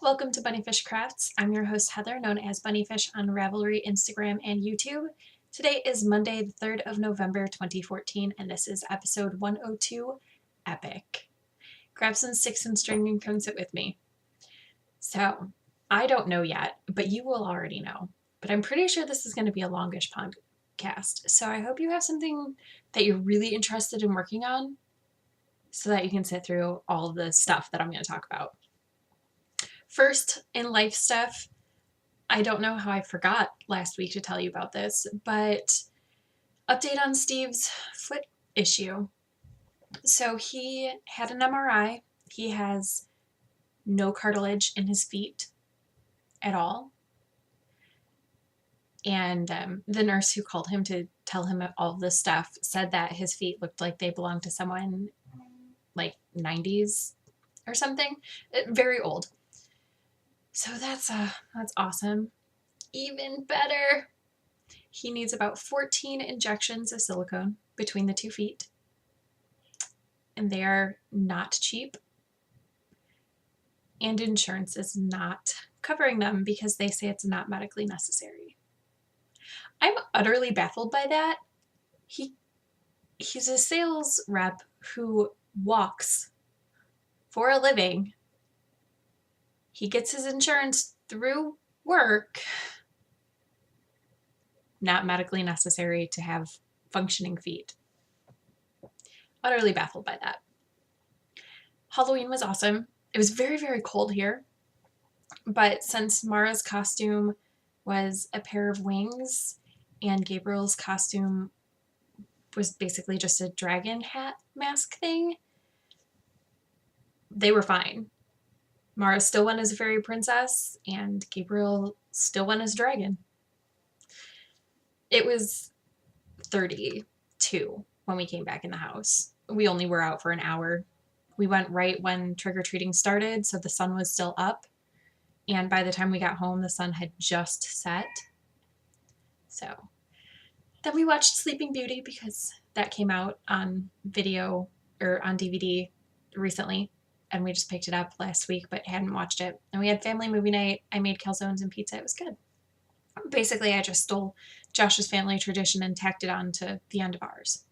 Welcome to Bunnyfish Crafts. I'm your host Heather, known as Bunnyfish on Ravelry, Instagram, and YouTube. Today is Monday, the 3rd of November, 2014, and this is episode 102, Epic. Grab some sticks and string and come sit with me. So, I don't know yet, but you will already know. But I'm pretty sure this is going to be a longish podcast, so I hope you have something that you're really interested in working on so that you can sit through all the stuff that I'm going to talk about. First, in life stuff, I don't know how I forgot last week to tell you about this, but update on Steve's foot issue. So he had an MRI. He has no cartilage in his feet at all. And the nurse who called him to tell him all this stuff said that his feet looked like they belonged to someone like 90s or something. Very old. So that's awesome. Even better, he needs about 14 injections of silicone between the 2 feet. And they are not cheap. And insurance is not covering them because they say it's not medically necessary. I'm utterly baffled by that. He's a sales rep who walks for a living. He gets his insurance through work. Not medically necessary to have functioning feet. Utterly baffled by that. Halloween was awesome. It was very, very cold here. But since Mara's costume was a pair of wings and Gabriel's costume was basically just a dragon hat mask thing, they were fine. Mara still went as a fairy princess, and Gabriel still went as a dragon. It was 32 when we came back in the house. We only were out for an hour. We went right when trick-or-treating started, so the sun was still up. And by the time we got home, the sun had just set. So then we watched Sleeping Beauty because that came out on video or on DVD recently. And we just picked it up last week, but hadn't watched it. And we had family movie night. I made calzones and pizza. It was good. Basically, I just stole Josh's family tradition and tacked it on to the end of ours.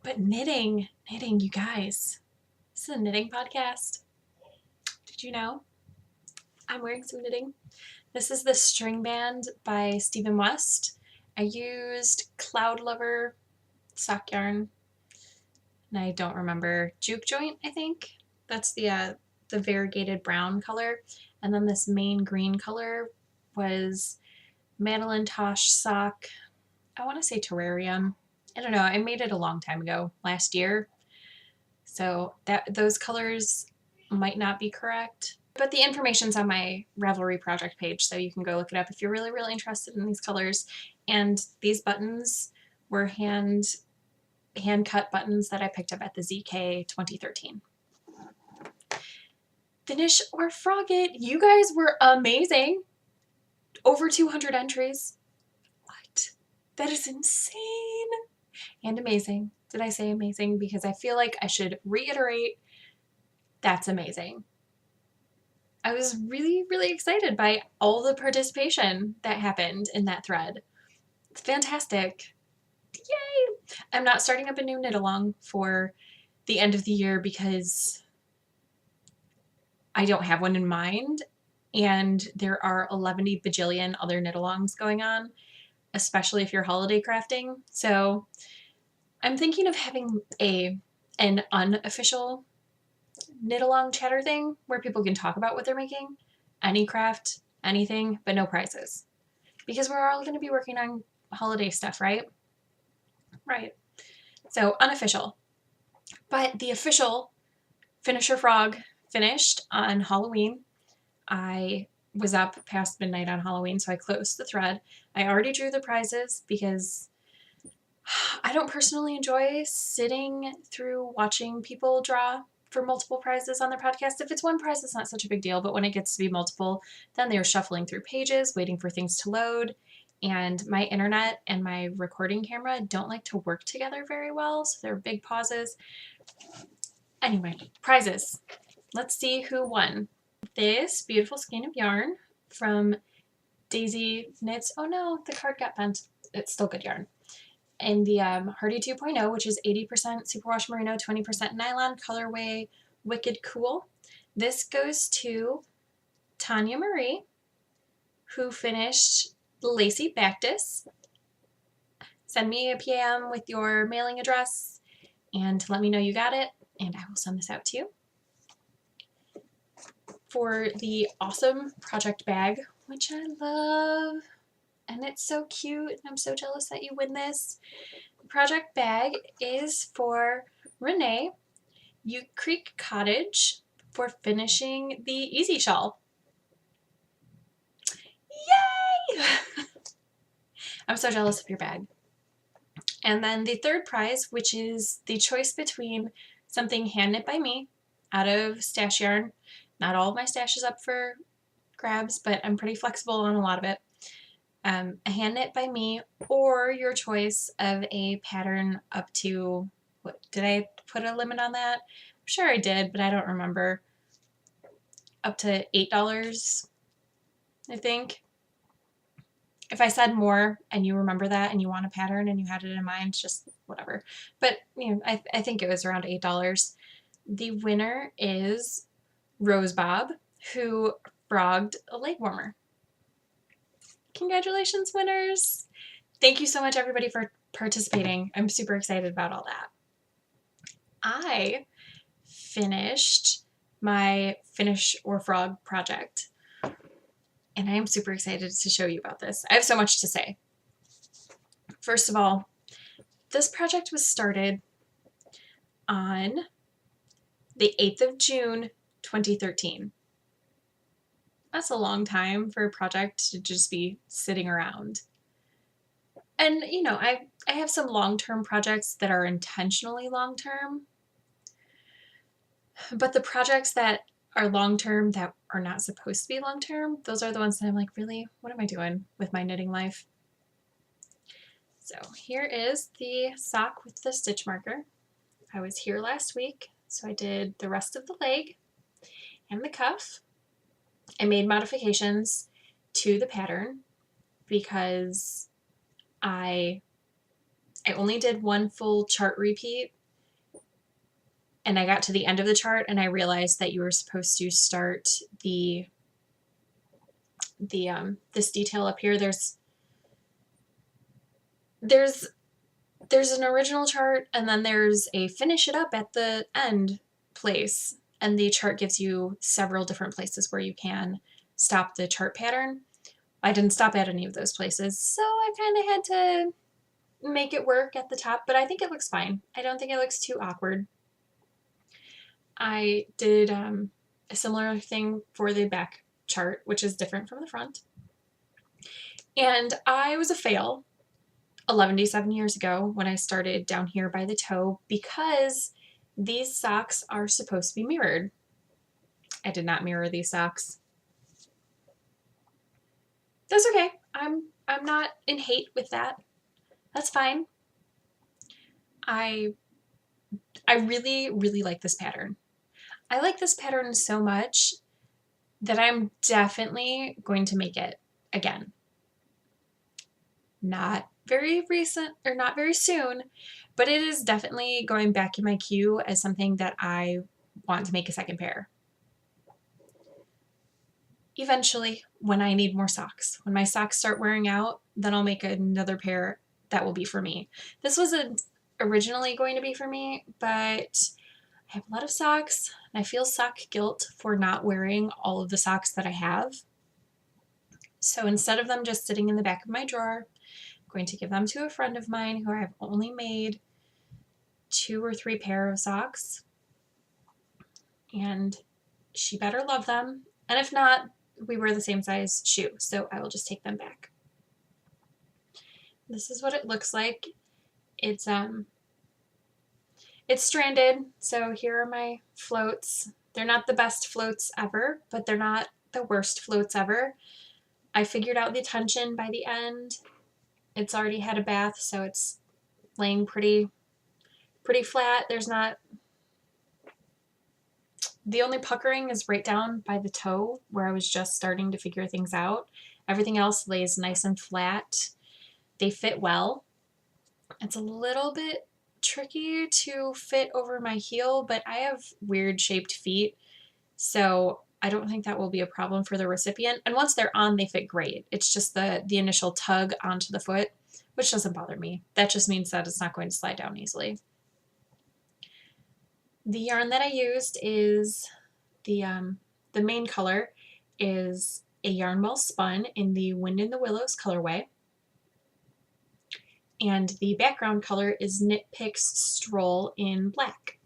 But knitting, you guys. This is a knitting podcast. Did you know? I'm wearing some knitting. This is the String Band by Stephen West. I used Cloud Lover sock yarn. And I don't remember, Juke Joint, I think. That's the variegated brown color. And then this main green color was Madeline Tosh sock. I want to say Terrarium. I don't know. I made it a long time ago, last year. So those colors might not be correct. But the information's on my Ravelry project page, so you can go look it up if you're really, really interested in these colors. And these buttons were hand-cut buttons that I picked up at the ZK 2013. Finish or frog it. You guys were amazing. Over 200 entries. What? That is insane. And amazing. Did I say amazing? Because I feel like I should reiterate that's amazing. I was really, really excited by all the participation that happened in that thread. It's fantastic. Yay! I'm not starting up a new knit along for the end of the year because I don't have one in mind, and there are 11 bajillion other knit alongs going on, especially if you're holiday crafting. So I'm thinking of having an unofficial knit along chatter thing where people can talk about what they're making, any craft, anything, but no prizes. Because we're all going to be working on holiday stuff, right? Right. So unofficial. But the official Finish or Frog finished on Halloween. I was up past midnight on Halloween, so I closed the thread. I already drew the prizes because I don't personally enjoy sitting through watching people draw for multiple prizes on their podcast. If it's one prize, it's not such a big deal, but when it gets to be multiple, then they're shuffling through pages, waiting for things to load, and my internet and my recording camera don't like to work together very well, so there are big pauses. Anyway, prizes. let's see who won. This beautiful skein of yarn from Daisy Knits. Oh no, the card got bent. It's still good yarn. And the Hardy 2.0, which is 80% superwash merino, 20% nylon, colorway Wicked Cool. This goes to Tanya Marie, who finished Lacey Bactus. Send me a PM with your mailing address and let me know you got it, and I will send this out to you. For the awesome project bag, which I love, and it's so cute, and I'm so jealous that you win this. The project bag is for Renee, Ute Creek Cottage, for finishing the Easy Shawl. Yay! I'm so jealous of your bag. And then the third prize, which is the choice between something hand knit by me out of stash yarn. Not all of my stash is up for grabs, but I'm pretty flexible on a lot of it. A hand knit by me, or your choice of a pattern up to, what, did I put a limit on that? I'm sure I did, but I don't remember. Up to $8, I think. If I said more and you remember that and you want a pattern and you had it in mind, just whatever. But you know, I think it was around $8. The winner is Rose Bob, who frogged a leg warmer. Congratulations, winners! Thank you so much, everybody, for participating. I'm super excited about all that. I finished my Finish or Frog project, and I am super excited to show you about this. I have so much to say. First of all, this project was started on the 8th of June, 2013. That's a long time for a project to just be sitting around. And, you know, I have some long-term projects that are intentionally long-term, but the projects that are long-term that are not supposed to be long-term, those are the ones that I'm like, really, what am I doing with my knitting life? So here is the sock with the stitch marker. I was here last week, so I did the rest of the leg and the cuff. I made modifications to the pattern because I only did one full chart repeat, and I got to the end of the chart and I realized that you were supposed to start this detail up here. There's an original chart, and then there's a finish it up at the end place, and the chart gives you several different places where you can stop the chart pattern. I didn't stop at any of those places, so I kind of had to make it work at the top, but I think it looks fine. I don't think it looks too awkward. I did a similar thing for the back chart, which is different from the front. And I was a fail 11 years ago when I started down here by the toe because these socks are supposed to be mirrored. I did not mirror these socks. That's okay. I'm not in hate with that. That's fine. I really, really like this pattern. I like this pattern so much that I'm definitely going to make it again. Not very recent, or not very soon, but it is definitely going back in my queue as something that I want to make a second pair. Eventually, when I need more socks. When my socks start wearing out, then I'll make another pair that will be for me. This wasn't originally going to be for me, but I have a lot of socks, and I feel sock guilt for not wearing all of the socks that I have. So instead of them just sitting in the back of my drawer, I'm going to give them to a friend of mine who I've only made 2 or 3 pair of socks, and she better love them. And if not, we wear the same size shoe, so I will just take them back. This is what it looks like. It's stranded, so here are my floats. They're not the best floats ever, but they're not the worst floats ever. I figured out the tension by the end. It's already had a bath, so it's laying pretty flat. There's not The only puckering is right down by the toe where I was just starting to figure things out. Everything else lays nice and flat. They fit well. It's a little bit tricky to fit over my heel, but I have weird shaped feet, so I don't think that will be a problem for the recipient. And once they're on, they fit great. It's just the initial tug onto the foot, which doesn't bother me. That just means that it's not going to slide down easily. The yarn that I used is the main color is a yarn well spun in the Wind in the Willows colorway. And the background color is Knit Picks Stroll in black.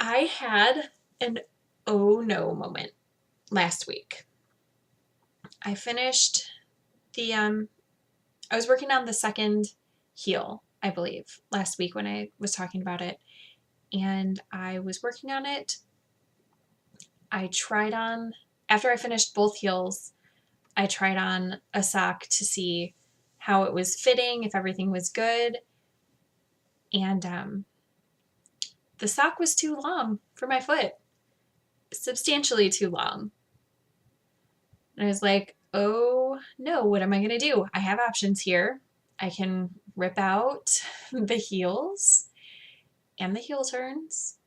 I had an oh no moment last week. I finished I was working on the second heel, I believe, last week when I was talking about it. And I was working on it. I tried on, after I finished both heels, I tried on a sock to see how it was fitting, if everything was good. And the sock was too long for my foot, substantially too long. And I was like, oh no, what am I going to do? I have options here. I can rip out the heels and the heel turns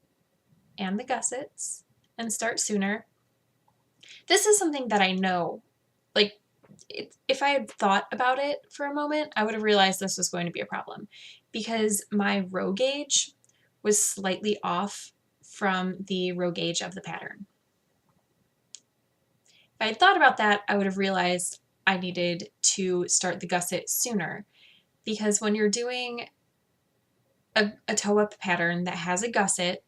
and the gussets and start sooner. This is something that I know, like, if I had thought about it for a moment, I would have realized this was going to be a problem because my row gauge was slightly off from the row gauge of the pattern. If I had thought about that, I would have realized I needed to start the gusset sooner, because when you're doing a toe-up pattern that has a gusset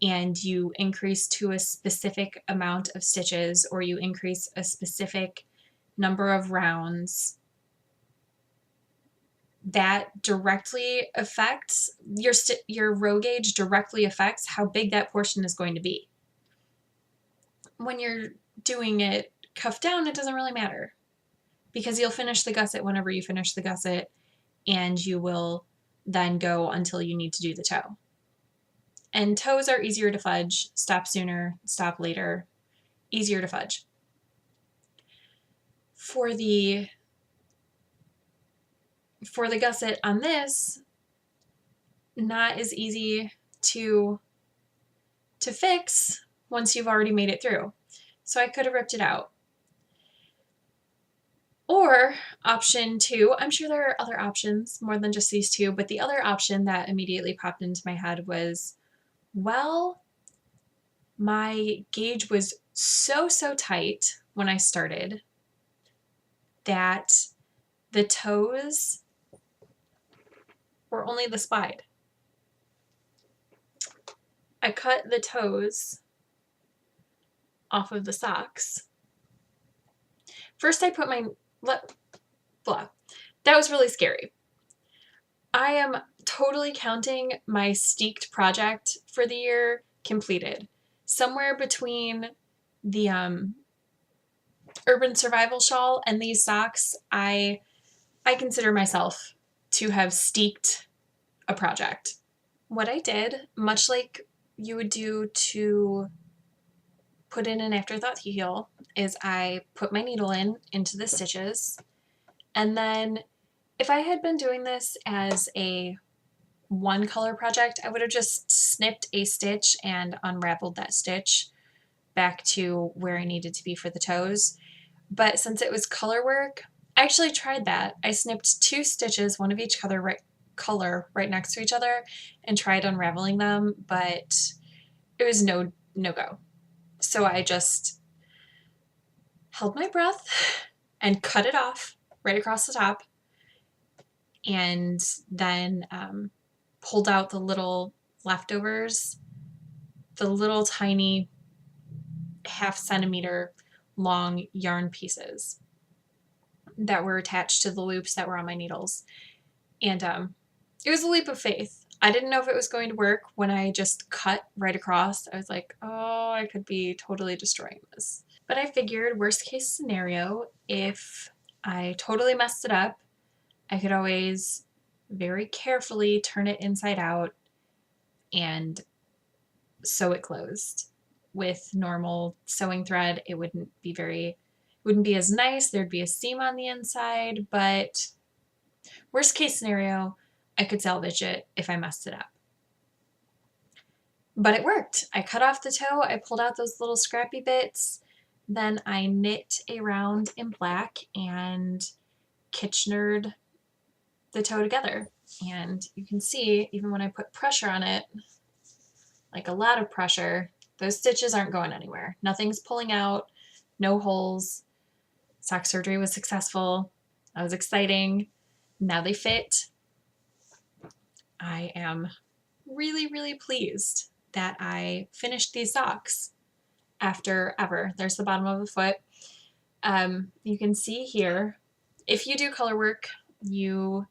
and you increase to a specific amount of stitches or you increase a specific number of rounds, that directly affects your row gauge, directly affects how big that portion is going to be. When you're doing it cuff down, it doesn't really matter because you'll finish the gusset whenever you finish the gusset, and you will then go until you need to do the toe. And toes are easier to fudge, stop sooner, stop later, easier to fudge. For the gusset on this, not as easy to fix once you've already made it through. So I could have ripped it out. Or option two, I'm sure there are other options more than just these two, but the other option that immediately popped into my head was, well, my gauge was so tight when I started that the toes were only this wide. I cut the toes off of the socks. First I put my, blah, that was really scary. I am totally counting my steeked project for the year completed. Somewhere between the urban survival shawl and these socks, I consider myself to have steeked a project. What I did, much like you would do to put in an afterthought heel, is I put my needle into the stitches, and then if I had been doing this as a one color project, I would have just snipped a stitch and unraveled that stitch back to where I needed to be for the toes. But since it was color work, I actually tried that. I snipped 2 stitches, one of each color right next to each other, and tried unraveling them, but it was no go. So I just held my breath and cut it off right across the top, and then pulled out the little leftovers, the little tiny ½ centimeter long yarn pieces that were attached to the loops that were on my needles. And it was a leap of faith. I didn't know if it was going to work when I just cut right across. I was like, oh, I could be totally destroying this. But I figured worst case scenario, if I totally messed it up, I could always very carefully turn it inside out and sew it closed. With normal sewing thread, it wouldn't be as nice. There'd be a seam on the inside, but worst case scenario, I could salvage it if I messed it up. But it worked. I cut off the toe, I pulled out those little scrappy bits, then I knit a round in black and Kitchenered the toe together. And you can see, even when I put pressure on it, like a lot of pressure, those stitches aren't going anywhere. Nothing's pulling out, no holes. Sock surgery was successful. That was exciting. Now they fit. I am really, really pleased that I finished these socks after ever. There's the bottom of the foot. You can see here, if you do color work, you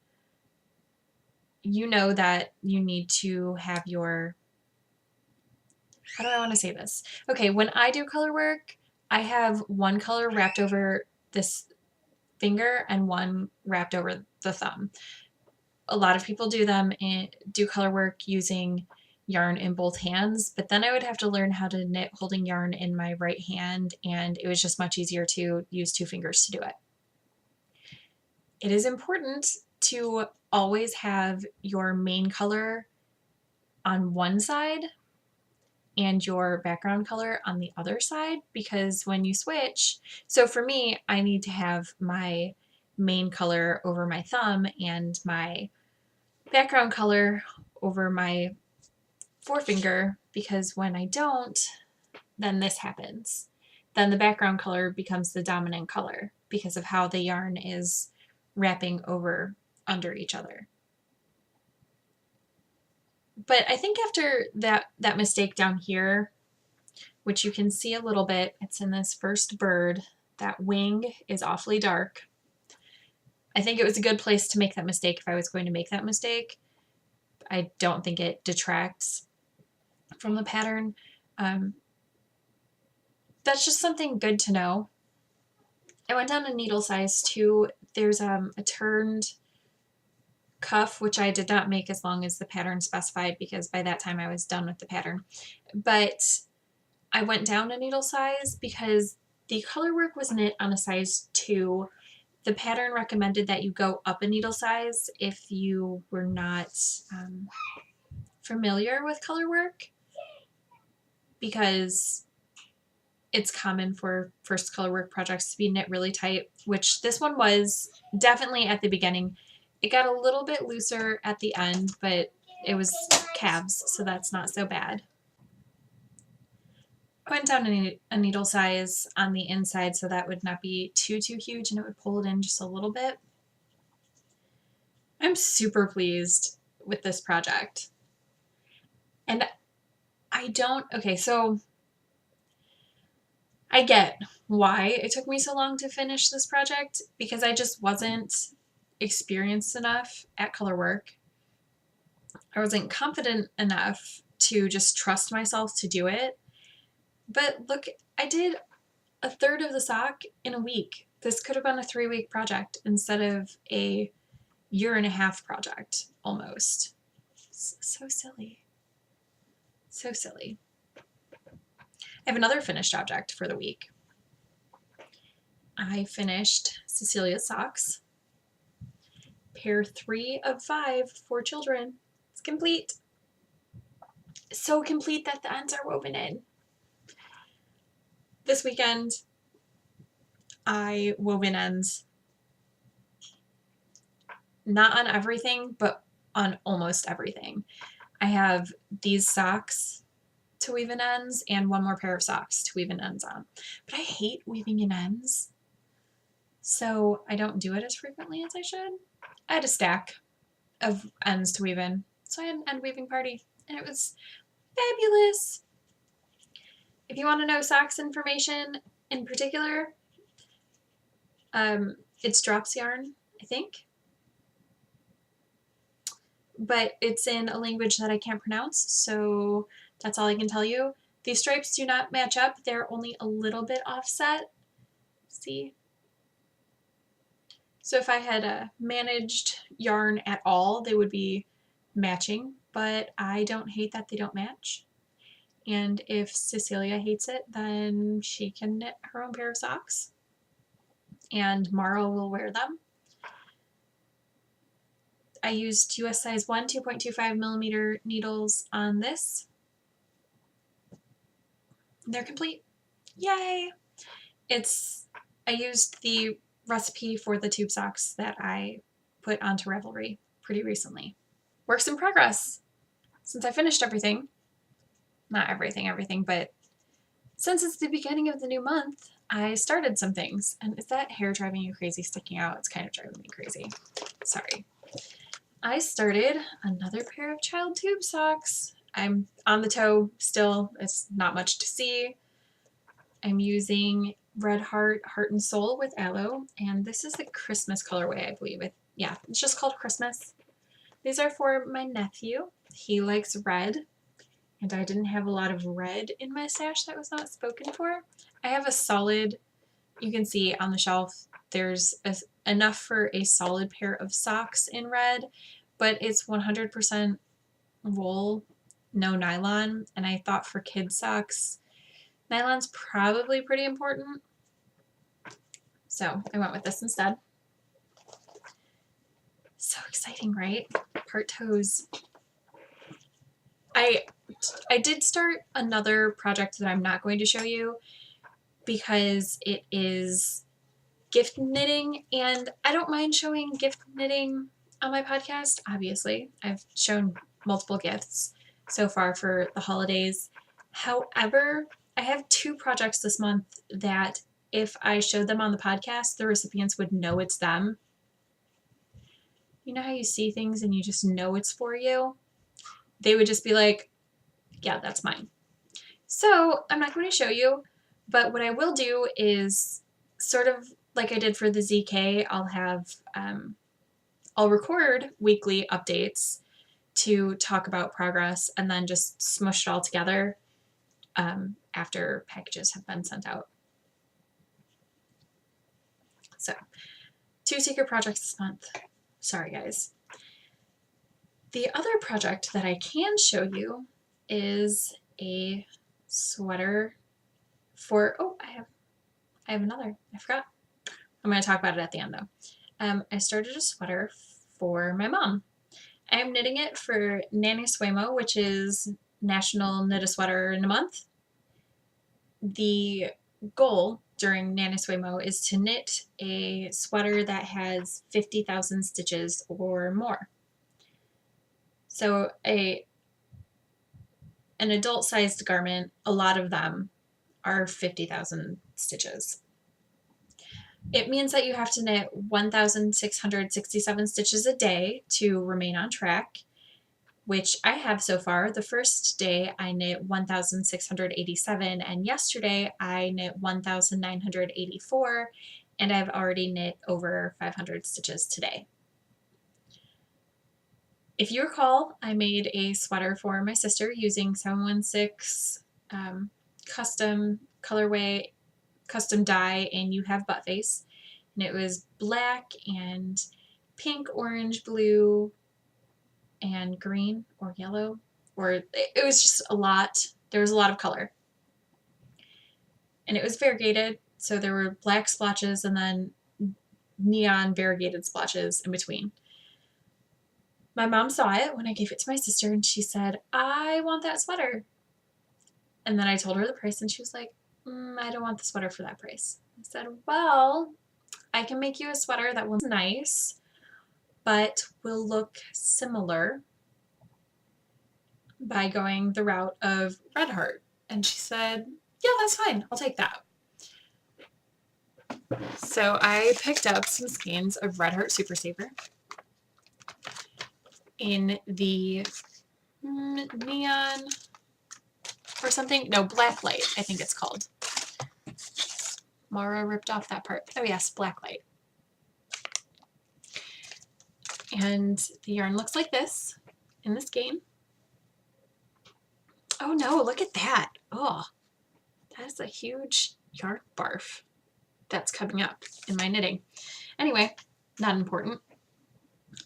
know that you need to have your, how do I want to say this? Okay, when I do color work, I have one color wrapped over this finger and one wrapped over the thumb. A lot of people do color work using yarn in both hands, but then I would have to learn how to knit holding yarn in my right hand, and it was just much easier to use 2 fingers to do it. It is important to always have your main color on one side and your background color on the other side, because when you switch, so for me, I need to have my main color over my thumb and my background color over my forefinger, because when I don't, then this happens. Then the background color becomes the dominant color because of how the yarn is wrapping over under each other. But I think after that mistake down here, which you can see a little bit, it's in this first bird, that wing is awfully dark. I think it was a good place to make that mistake if I was going to make that mistake. I don't think it detracts from the pattern. That's just something good to know. I went down to needle size 2. There's a turned cuff, which I did not make as long as the pattern specified because by that time I was done with the pattern. But I went down a needle size because the color work was knit on a size 2. The pattern recommended that you go up a needle size if you were not familiar with color work, because it's common for first color work projects to be knit really tight, which this one was definitely at the beginning. It got a little bit looser at the end, but it was calves, so that's not so bad. I went down a needle size on the inside so that would not be too huge and it would pull it in just a little bit. I'm super pleased with this project. And okay, so I get why it took me so long to finish this project, because I just wasn't experienced enough at color work. I wasn't confident enough to just trust myself to do it. But look, I did a third of the sock in a week. This could have been a 3-week project instead of a 1.5-year project, almost. So silly. So silly. I have another finished object for the week. I finished Cecilia's socks. Pair 3 of 5 for children. It's complete. So complete that the ends are woven in. This weekend, I wove in ends. Not on everything, but on almost everything. I have these socks to weave in ends and one more pair of socks to weave in ends on. But I hate weaving in ends, so I don't do it as frequently as I should. I had a stack of ends to weave in, so I had an end weaving party, and it was fabulous. If you want to know socks information in particular, it's Drops Yarn, I think. But it's in a language that I can't pronounce, so that's all I can tell you. These stripes do not match up. They're only a little bit offset. See? So if I had managed yarn at all, they would be matching, but I don't hate that they don't match. And if Cecilia hates it, then she can knit her own pair of socks. And Mara will wear them. I used US size 1 2.25 millimeter needles on this. They're complete. Yay! I used the recipe for the tube socks that I put onto Ravelry pretty recently. Works in progress. Since I finished everything, not everything, but since it's the beginning of the new month, I started some things. And is that hair driving you crazy sticking out? It's kind of driving me crazy. Sorry. I started another pair of child tube socks. I'm on the toe still. It's not much to see. I'm using Red Heart, Heart and Soul with Aloe, and this is the Christmas colorway, I believe. Yeah, it's just called Christmas. These are for my nephew. He likes red, and I didn't have a lot of red in my stash that was not spoken for. I have a solid, you can see on the shelf, there's enough for a solid pair of socks in red, but it's 100% wool, no nylon, and I thought for kids socks, nylon's probably pretty important. So I went with this instead. So exciting, right? Part toes. I did start another project that I'm not going to show you because it is gift knitting, and I don't mind showing gift knitting on my podcast, obviously. I've shown multiple gifts so far for the holidays. However, I have 2 projects this month that if I showed them on the podcast, the recipients would know it's them. You know how you see things and you just know it's for you? They would just be like, yeah, that's mine. So I'm not going to show you, but what I will do is sort of like I did for the ZK, I'll record weekly updates to talk about progress and then just smush it all together after packages have been sent out. So 2 secret projects this month. Sorry, guys. The other project that I can show you is a sweater for, I have another. I forgot. I'm going to talk about it at the end, though. I started a sweater for my mom. I am knitting it for Nanny Suemo, which is National Knit a Sweater in a Month. The goal during Nanny Suemo is to knit a sweater that has 50,000 stitches or more. So an adult-sized garment, a lot of them are 50,000 stitches. It means that you have to knit 1,667 stitches a day to remain on track, which I have so far. The first day I knit 1,687, and yesterday I knit 1,984, and I've already knit over 500 stitches today. If you recall, I made a sweater for my sister using 716 custom colorway, custom dye, and You Have Butt Face. And it was black and pink, orange, blue, and green or yellow. Or it was just a lot. There was a lot of color. And it was variegated, so there were black splotches and then neon variegated splotches in between. My mom saw it when I gave it to my sister, and she said, I want that sweater. And then I told her the price, and she was like, I don't want the sweater for that price. I said, well, I can make you a sweater that will be nice, but will look similar by going the route of Red Heart. And she said, yeah, that's fine. I'll take that. So I picked up some skeins of Red Heart Super Saver in the neon or something. No, black light, I think it's called. Mara ripped off that part. Oh yes, black light. And the yarn looks like this in this skein. Oh no, look at that. Oh, that is a huge yarn barf that's coming up in my knitting. Anyway, not important.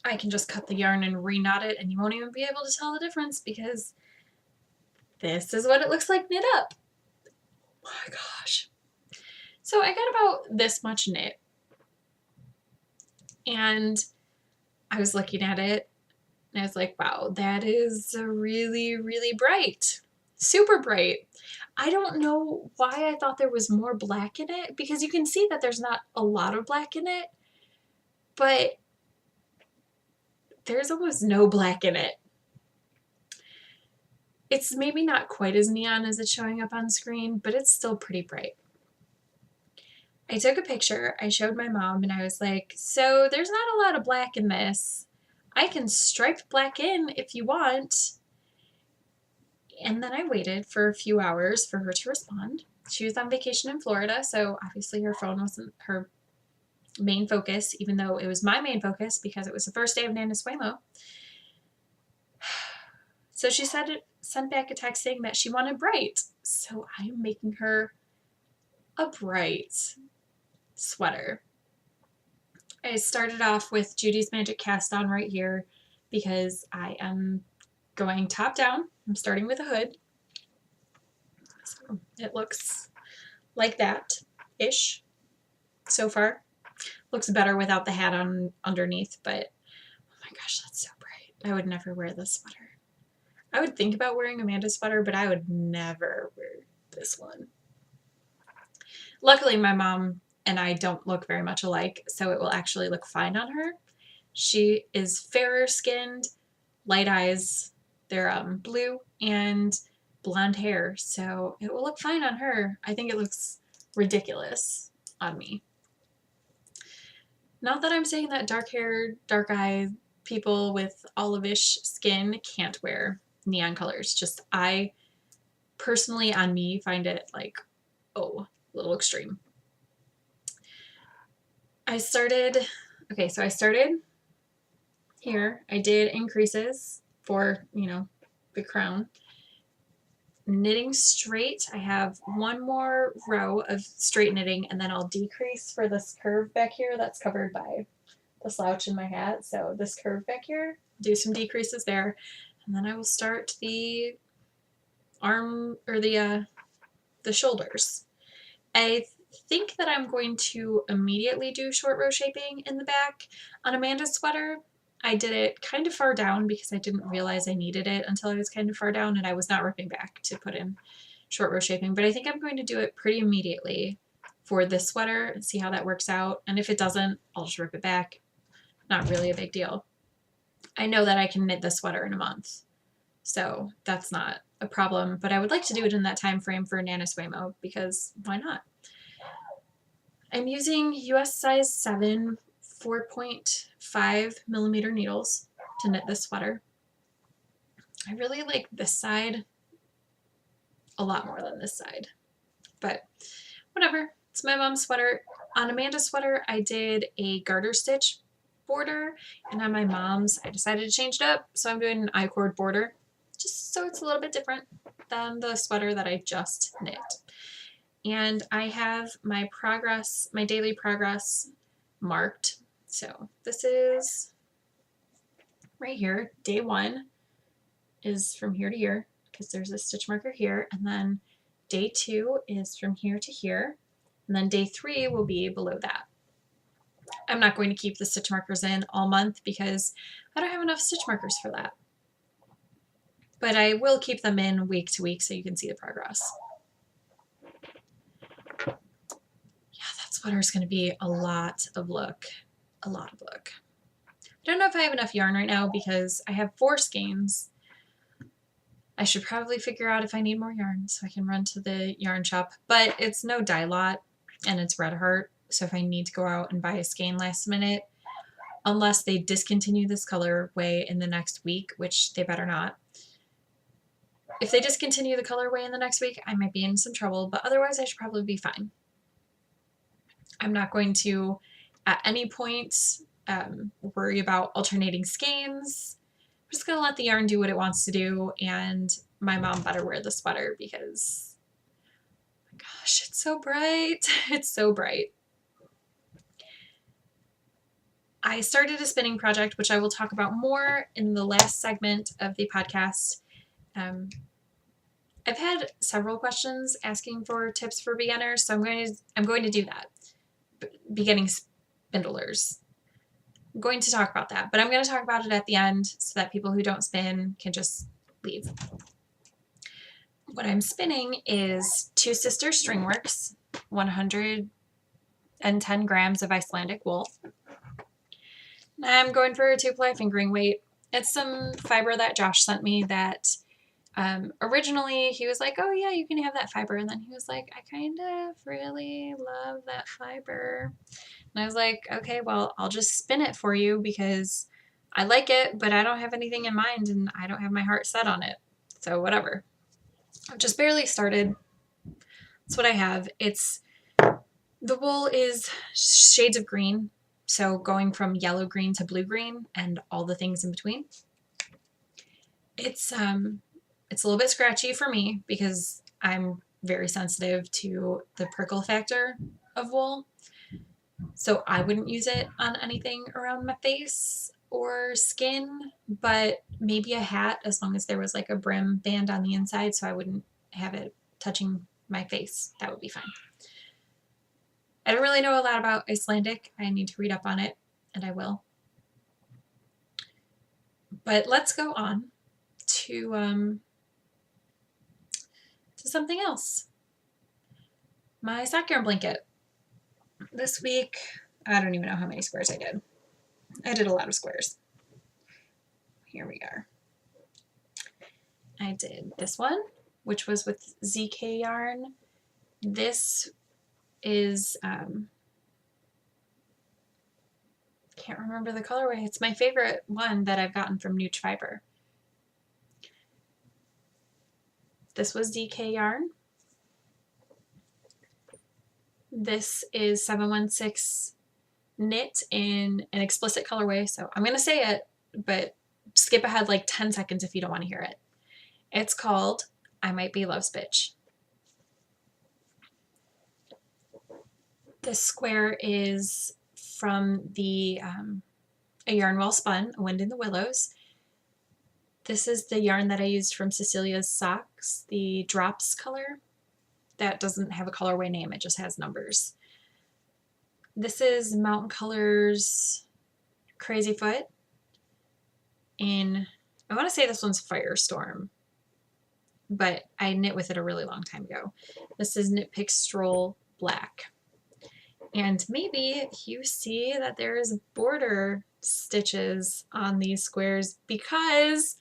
I can just cut the yarn and re-knot it, and you won't even be able to tell the difference because this is what it looks like knit up. Oh my gosh. So I got about this much knit, and I was looking at it and I was like, wow, that is really, really bright. Super bright. I don't know why I thought there was more black in it, because you can see that there's not a lot of black in it, but there's almost no black in it. It's maybe not quite as neon as it's showing up on screen, but it's still pretty bright. I took a picture, I showed my mom, and I was like, so there's not a lot of black in this. I can stripe black in if you want. And then I waited for a few hours for her to respond. She was on vacation in Florida, so obviously her phone wasn't her main focus, even though it was my main focus because it was the first day of NaNoSueMo. So she sent back a text saying that she wanted bright. So I am making her a bright sweater. I started off with Judy's Magic Cast On right here because I am going top down. I'm starting with a hood. So it looks like that-ish so far. Looks better without the hat on underneath, but oh my gosh, that's so bright. I would never wear this sweater. I would think about wearing Amanda's sweater, but I would never wear this one. Luckily, my mom and I don't look very much alike, so it will actually look fine on her. She is fairer skinned, light eyes. They're blue and blonde hair, so it will look fine on her. I think it looks ridiculous on me. Not that I'm saying that dark hair, dark eye people with olive-ish skin can't wear neon colors. Just I personally, on me, find it like, oh, a little extreme. I started here. I did increases for, the crown. Knitting straight, I have one more row of straight knitting, and then I'll decrease for this curve back here that's covered by the slouch in my hat. So this curve back here, do some decreases there, and then I will start the arm, or the shoulders. I think that I'm going to immediately do short row shaping in the back. On Amanda's sweater, I did it kind of far down because I didn't realize I needed it until I was kind of far down, and I was not ripping back to put in short row shaping. But I think I'm going to do it pretty immediately for this sweater and see how that works out. And if it doesn't, I'll just rip it back. Not really a big deal. I know that I can knit this sweater in a month, so that's not a problem. But I would like to do it in that time frame for NaNoSueMo, because why not? I'm using US size 7 4.5 millimeter needles to knit this sweater. I really like this side a lot more than this side, but whatever. It's my mom's sweater. On Amanda's sweater, I did a garter stitch border, and on my mom's, I decided to change it up, so I'm doing an I-cord border, just so it's a little bit different than the sweater that I just knit. And I have my progress, my daily progress marked. So this is right here. Day 1 is from here to here, because there's a stitch marker here. And then day 2 is from here to here. And then day 3 will be below that. I'm not going to keep the stitch markers in all month because I don't have enough stitch markers for that. But I will keep them in week to week so you can see the progress. Yeah, that sweater is going to be a lot of look. A lot of look. I don't know if I have enough yarn right now because I have 4 skeins. I should probably figure out if I need more yarn so I can run to the yarn shop. But it's no dye lot and it's Red Heart. So if I need to go out and buy a skein last minute, unless they discontinue this colorway in the next week, which they better not. If they discontinue the colorway in the next week, I might be in some trouble, but otherwise I should probably be fine. I'm not going to at any point worry about alternating skeins. I'm just going to let the yarn do what it wants to do, and my mom better wear the sweater because, oh my gosh, it's so bright. It's so bright. I started a spinning project, which I will talk about more in the last segment of the podcast. I've had several questions asking for tips for beginners, so I'm going to do that. Beginning spindlers. I'm going to talk about that, but I'm going to talk about it at the end so that people who don't spin can just leave. What I'm spinning is Two Sister Stringworks, 110 grams of Icelandic wool. I'm going for a 2-ply fingering weight. It's some fiber that Josh sent me that originally he was like, oh yeah, you can have that fiber. And then he was like, I kind of really love that fiber. And I was like, okay, well, I'll just spin it for you because I like it, but I don't have anything in mind and I don't have my heart set on it. So whatever. I've just barely started. That's what I have. The wool is shades of green. So going from yellow green to blue green and all the things in between. It's a little bit scratchy for me because I'm very sensitive to the prickle factor of wool. So I wouldn't use it on anything around my face or skin, but maybe a hat as long as there was like a brim band on the inside so I wouldn't have it touching my face. That would be fine. I don't really know a lot about Icelandic. I need to read up on it, and I will. But let's go on to something else. My sock yarn blanket. This week, I don't even know how many squares I did. I did a lot of squares. Here we are. I did this one, which was with ZK yarn. This is, can't remember the colorway. It's my favorite one that I've gotten from Nooch Fiber. This was DK yarn. This is 716 knit in an explicit colorway, so I'm going to say it, but skip ahead like 10 seconds if you don't want to hear it. It's called I Might Be Love's Bitch. This square is from the A Yarn Well Spun, A Wind in the Willows. This is the yarn that I used from Cecilia's socks, the Drops color. That doesn't have a colorway name, it just has numbers. This is Mountain Colors Crazy Foot in, I want to say this one's Firestorm, but I knit with it a really long time ago. This is Knit Pick Stroll Black. And maybe you see that there's border stitches on these squares because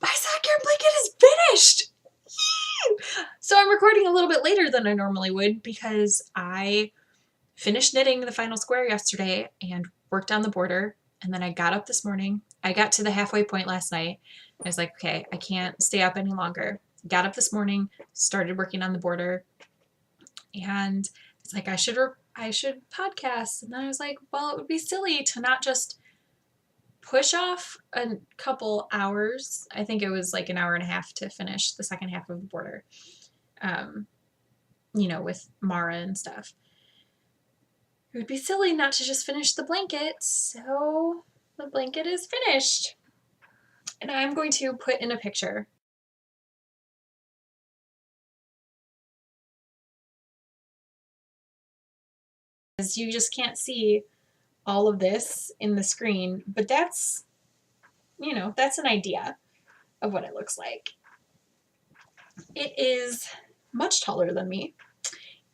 my sock yarn blanket is finished! Yay! So I'm recording a little bit later than I normally would because I finished knitting the final square yesterday and worked on the border, and then I got up this morning. I got to the halfway point last night. I was like, okay, I can't stay up any longer. Got up this morning, started working on the border, and it's like I should podcast. And then I was like, well, it would be silly to not just push off a couple hours. I think it was like an hour and a half to finish the second half of the border, you know, with Mara and stuff. It would be silly not to just finish the blanket, so the blanket is finished. And I'm going to put in a picture. Because you just can't see all of this in the screen, but that's, you know, that's an idea of what it looks like. It is much taller than me,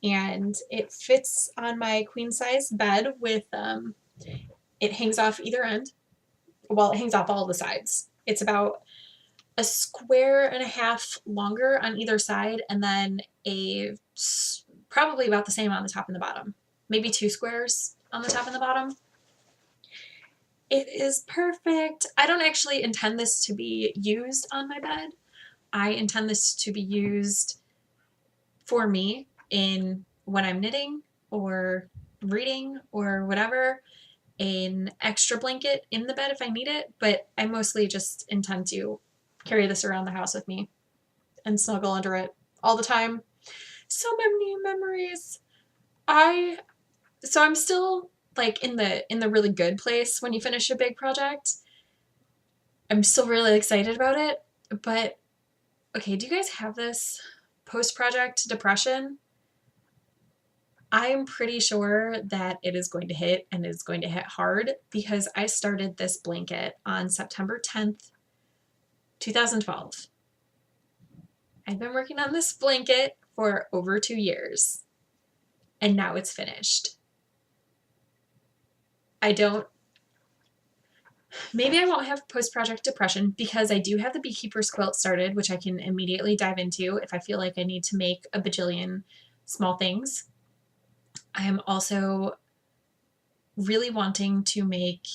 and it fits on my queen size bed with, it hangs off either end. Well, it hangs off all the sides. It's about a square and a half longer on either side, and then probably about the same on the top and the bottom. Maybe 2 squares on the top and the bottom. It is perfect. I don't actually intend this to be used on my bed. I intend this to be used for me in when I'm knitting or reading or whatever, an extra blanket in the bed if I need it, but I mostly just intend to carry this around the house with me and snuggle under it all the time. So many memories. So I'm still like in the really good place when you finish a big project. I'm still really excited about it, but Okay, do you guys have this post-project depression? I'm pretty sure that it is going to hit, and it's going to hit hard, because I started this blanket on September 10th, 2012. I've been working on this blanket for over 2 years, and now it's finished. Maybe I won't have post-project depression because I do have the beekeeper's quilt started, which I can immediately dive into if I feel like I need to make a bajillion small things. I am also really wanting to make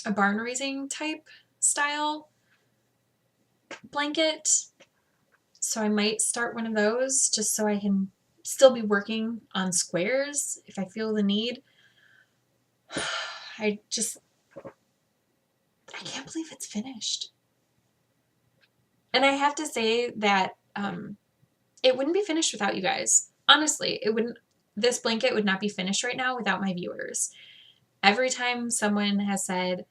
a barn raising type style blanket. So I might start one of those just so I can still be working on squares if I feel the need. I can't believe it's finished. And I have to say that it wouldn't be finished without you guys. Honestly, it wouldn't. This blanket would not be finished right now without my viewers. Every time someone has said,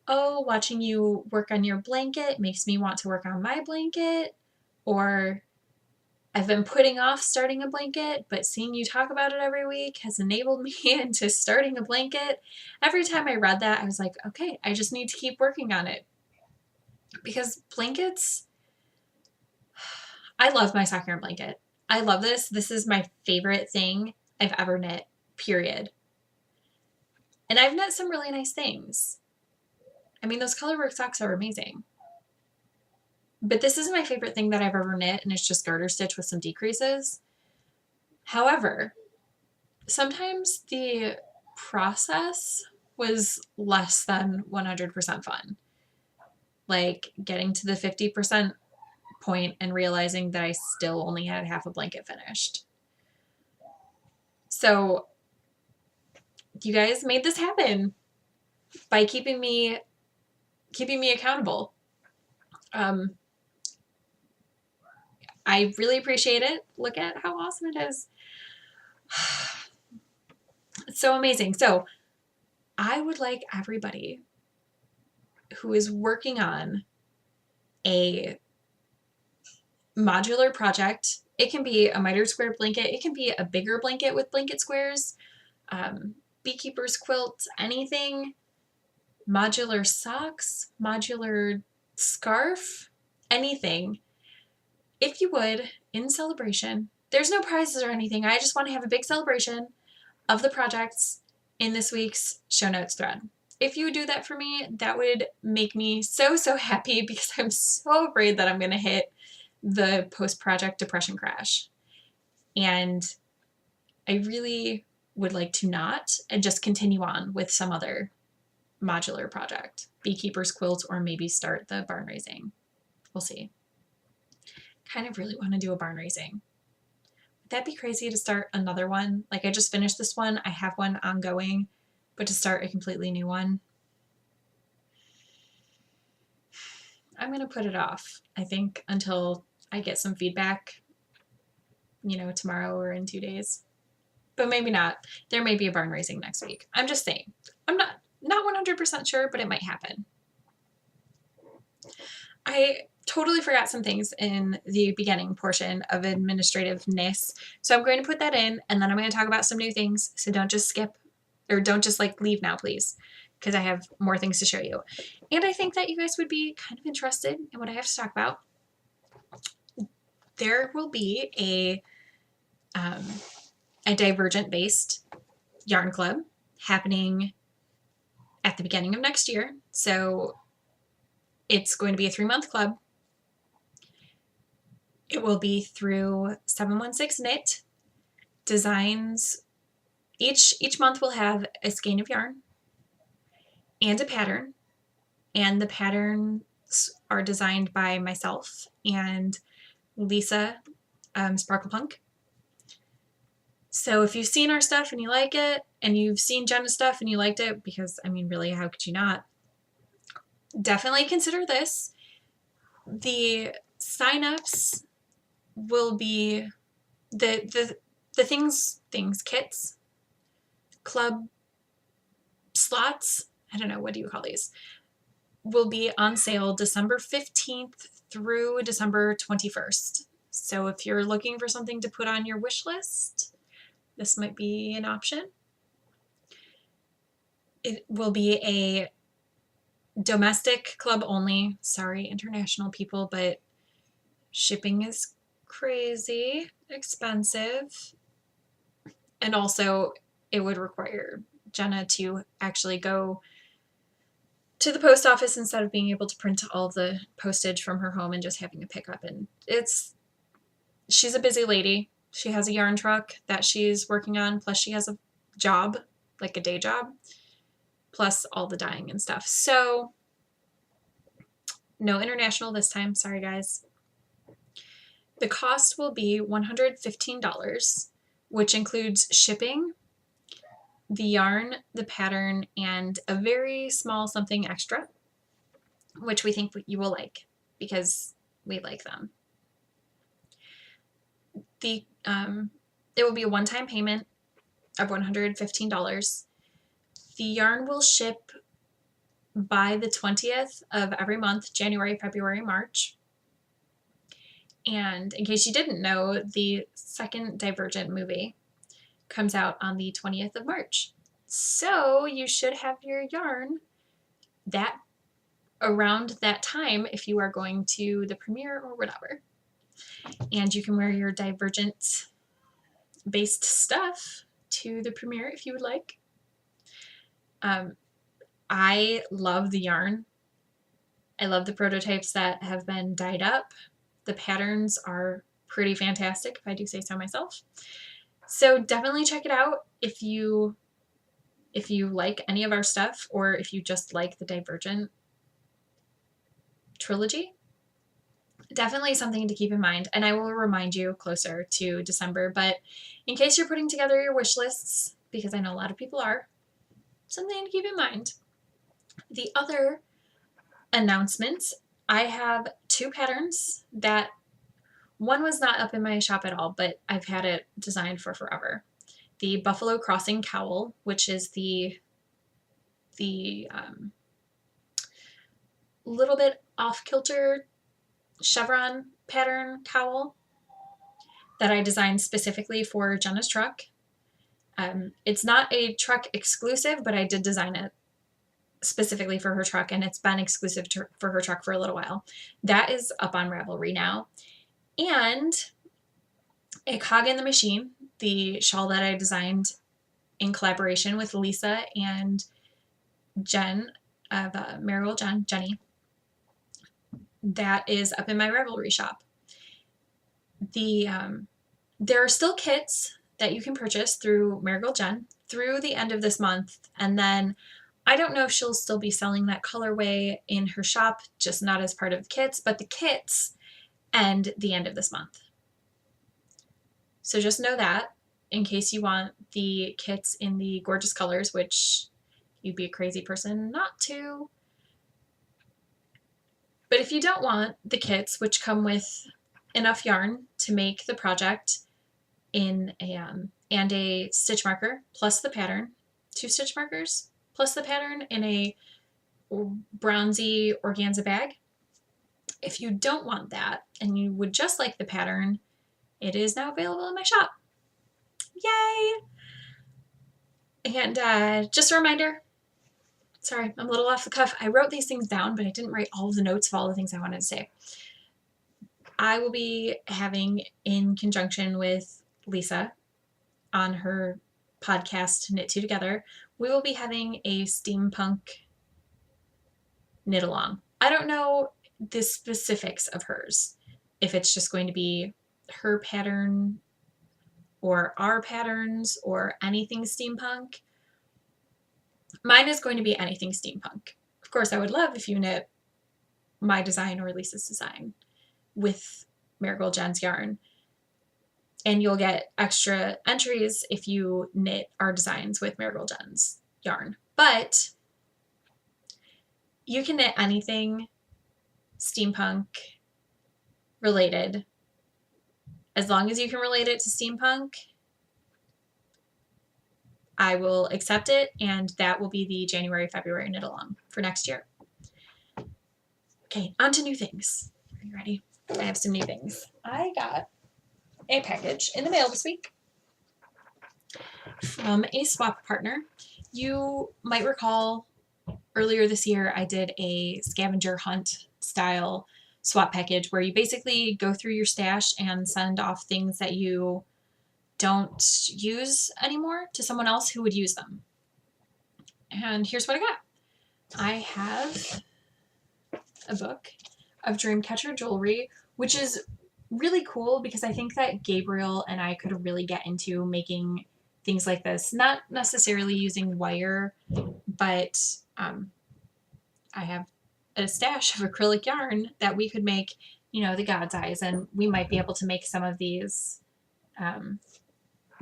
oh, watching you work on your blanket makes me want to work on my blanket, or I've been putting off starting a blanket, but seeing you talk about it every week has enabled me into starting a blanket. Every time I read that, I was like, okay, I just need to keep working on it. Because blankets, I love my sock yarn blanket. I love this. This is my favorite thing I've ever knit, period. And I've knit some really nice things. I mean, those colorwork socks are amazing. But this is my favorite thing that I've ever knit, and it's just garter stitch with some decreases. However, sometimes the process was less than 100% fun. Like getting to the 50% point and realizing that I still only had half a blanket finished. So you guys made this happen by keeping me accountable. I really appreciate it. Look at how awesome it is. It's so amazing. So I would like everybody who is working on a modular project. It can be a mitered square blanket. It can be a bigger blanket with blanket squares, beekeeper's quilt, anything, modular socks, modular scarf, anything. If you would, in celebration, there's no prizes or anything. I just want to have a big celebration of the projects in this week's show notes thread. If you would do that for me, that would make me so, so happy, because I'm so afraid that I'm going to hit the post-project depression crash. And I really would like to not, and just continue on with some other modular project, beekeeper's quilt, or maybe start the barn raising. We'll see. Kind of really want to do a barn raising. Would that be crazy to start another one? Like, I just finished this one, I have one ongoing, but to start a completely new one, I'm going to put it off, I think, until I get some feedback, tomorrow or in 2 days. But maybe not. There may be a barn raising next week. I'm just saying. I'm not 100% sure, but it might happen. I totally forgot some things in the beginning portion of administrativeness, so I'm going to put that in, and then I'm going to talk about some new things. So don't just skip, or don't just leave now, please, because I have more things to show you. And I think that you guys would be kind of interested in what I have to talk about. There will be a Divergent-based yarn club happening at the beginning of next year. So it's going to be a 3-month club. It will be through 716 Knit. Designs, each month will have a skein of yarn and a pattern. And the patterns are designed by myself and Lisa, Sparklepunk. So if you've seen our stuff and you like it, and you've seen Jenna's stuff and you liked it, because, I mean, really, how could you not? Definitely consider this. The signups will be the things, kits, club slots, I don't know, what do you call these? will be on sale December 15th through December 21st. So if you're looking for something to put on your wish list, this might be an option. It will be a domestic club only. Sorry, international people, but shipping is crazy expensive. And also, it would require Jenna to actually go to the post office instead of being able to print all the postage from her home and just having a pickup. And she's a busy lady. She has a yarn truck that she's working on, plus she has a job, like a day job, plus all the dyeing and stuff. So no international this time. Sorry, guys. The cost will be $115, which includes shipping, the yarn, the pattern, and a very small something extra, which we think you will like because we like them. It will be a one-time payment of $115. The yarn will ship by the 20th of every month, January, February, March. And in case you didn't know, the second Divergent movie comes out on the 20th of March. So you should have your yarn around that time if you are going to the premiere or whatever. And you can wear your Divergent based stuff to the premiere if you would like. I love the yarn. I love the prototypes that have been dyed up. The patterns are pretty fantastic, if I do say so myself. So definitely check it out if you like any of our stuff, or if you just like the Divergent trilogy. Definitely something to keep in mind, and I will remind you closer to December, but in case you're putting together your wish lists, because I know a lot of people are, something to keep in mind. The other announcements, I have two patterns that one was not up in my shop at all, but I've had it designed for forever. The Buffalo Crossing cowl, which is the little bit off-kilter chevron pattern cowl that I designed specifically for Jenna's truck. It's not a truck exclusive, but I did design it specifically for her truck, and it's been exclusive for her truck for a little while. That is up on Ravelry now. And a cog in the machine, the shawl that I designed in collaboration with Lisa and Jen of Marigold Jenny, that is up in my Ravelry shop. There are still kits that you can purchase through Marigold Jen through the end of this month, and then I don't know if she'll still be selling that colorway in her shop, just not as part of the kits, but the kits end the end of this month. So just know that in case you want the kits in the gorgeous colors, which you'd be a crazy person not to. But if you don't want the kits, which come with enough yarn to make the project in and a stitch marker plus the pattern, 2 stitch markers plus the pattern in a bronzy organza bag. If you don't want that and you would just like the pattern, it is now available in my shop. Yay! And just a reminder, sorry, I'm a little off the cuff. I wrote these things down, but I didn't write all of the notes of all the things I wanted to say. I will be having, in conjunction with Lisa on her podcast, Knit Two Together, we will be having a steampunk knit along. I don't know the specifics of hers, if it's just going to be her pattern or our patterns or anything steampunk. Mine is going to be anything steampunk. Of course, I would love if you knit my design or Lisa's design with Marigold Jen's yarn. And you'll get extra entries if you knit our designs with Marigold Jen's yarn. But you can knit anything steampunk related. As long as you can relate it to steampunk, I will accept it, and that will be the January, February knit along for next year. Okay, on to new things. Are you ready? I have some new things. I got a package in the mail this week from a swap partner. You might recall earlier this year I did a scavenger hunt style swap package where you basically go through your stash and send off things that you don't use anymore to someone else who would use them. And here's what I got. I have a book of Dreamcatcher jewelry, which is really cool because I think that Gabriel and I could really get into making things like this. Not necessarily using wire, but I have a stash of acrylic yarn that we could make, the God's eyes, and we might be able to make some of these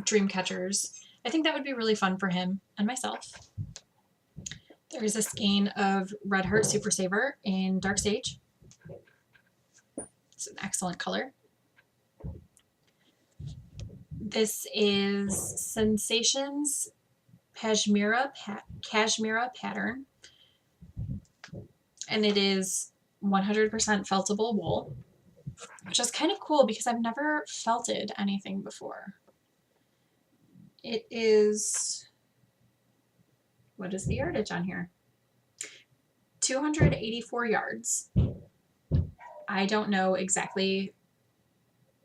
dream catchers. I think that would be really fun for him and myself. There's a skein of Red Heart Super Saver in Dark Sage. It's an excellent color. This is Sensations Cashmere pattern, and it is 100% feltable wool, which is kind of cool because I've never felted anything before. It is, what is the yardage on here? 284 yards. I don't know exactly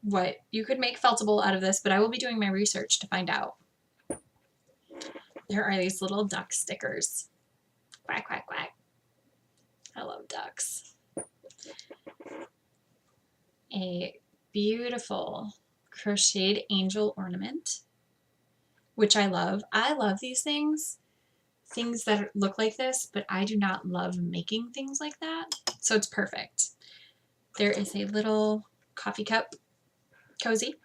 what you could make feltable out of this, but I will be doing my research to find out. There are these little duck stickers. Quack, quack, quack. I love ducks. A beautiful crocheted angel ornament, which I love. I love these things that look like this, but I do not love making things like that, so it's perfect. There is a little coffee cup cozy.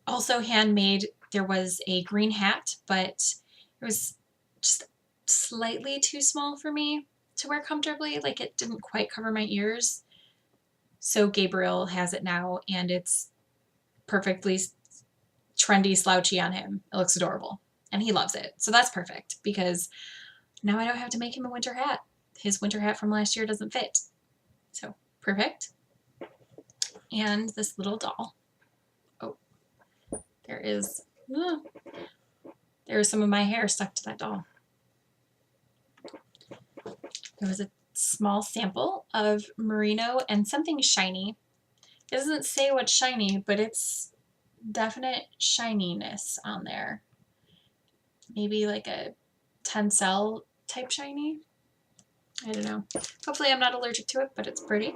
Also handmade, there was a green hat, but it was just slightly too small for me to wear comfortably. Like, it didn't quite cover my ears. So Gabriel has it now, and it's perfectly trendy slouchy on him. It looks adorable, and he loves it. So that's perfect because now I don't have to make him a winter hat. His winter hat from last year doesn't fit. So perfect. And this little doll. Oh, there's some of my hair stuck to that doll. There was a small sample of merino and something shiny. It doesn't say what's shiny, but it's definite shininess on there. Maybe like a tencel type shiny. I don't know. Hopefully I'm not allergic to it, but it's pretty.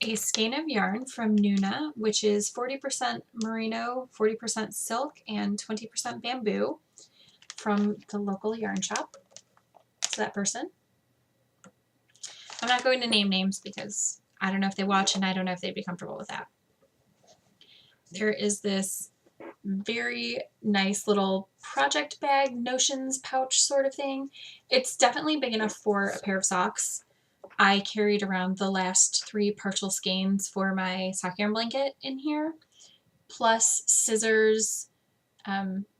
A skein of yarn from Nuna, which is 40% merino, 40% silk, and 20% bamboo from the local yarn shop. To that person. I'm not going to name names because I don't know if they watch and I don't know if they'd be comfortable with that. There is this very nice little project bag, notions pouch sort of thing. It's definitely big enough for a pair of socks. I carried around the last 3 partial skeins for my sock yarn blanket in here, plus scissors,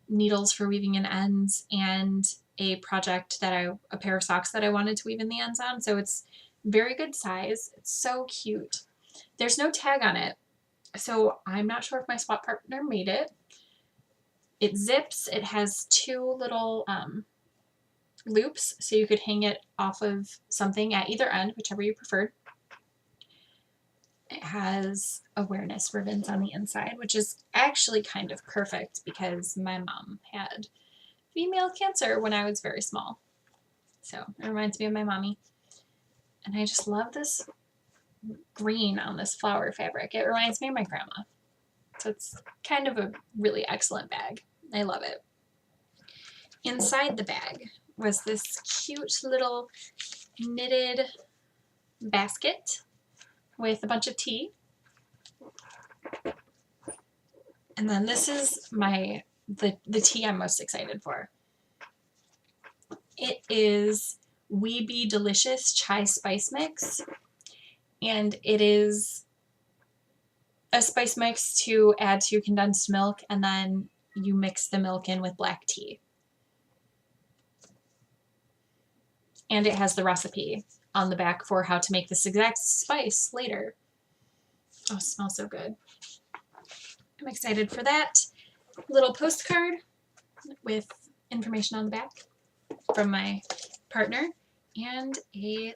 needles for weaving in ends, and a pair of socks that I wanted to weave in the ends on. So it's very good size. It's so cute. There's no tag on it, so I'm not sure if my swap partner made it. It zips. It has 2 little loops, so you could hang it off of something at either end, whichever you preferred. It has awareness ribbons on the inside, which is actually kind of perfect because my mom had female cancer when I was very small. So it reminds me of my mommy. And I just love this green on this flower fabric. It reminds me of my grandma. So it's kind of a really excellent bag. I love it. Inside the bag was this cute little knitted basket with a bunch of tea. And then this is the tea I'm most excited for. It is We Be Delicious Chai Spice Mix, and it is a spice mix to add to condensed milk, and then you mix the milk in with black tea. And it has the recipe on the back for how to make this exact spice later. Oh, it smells so good. I'm excited for that. Little postcard with information on the back from my partner and a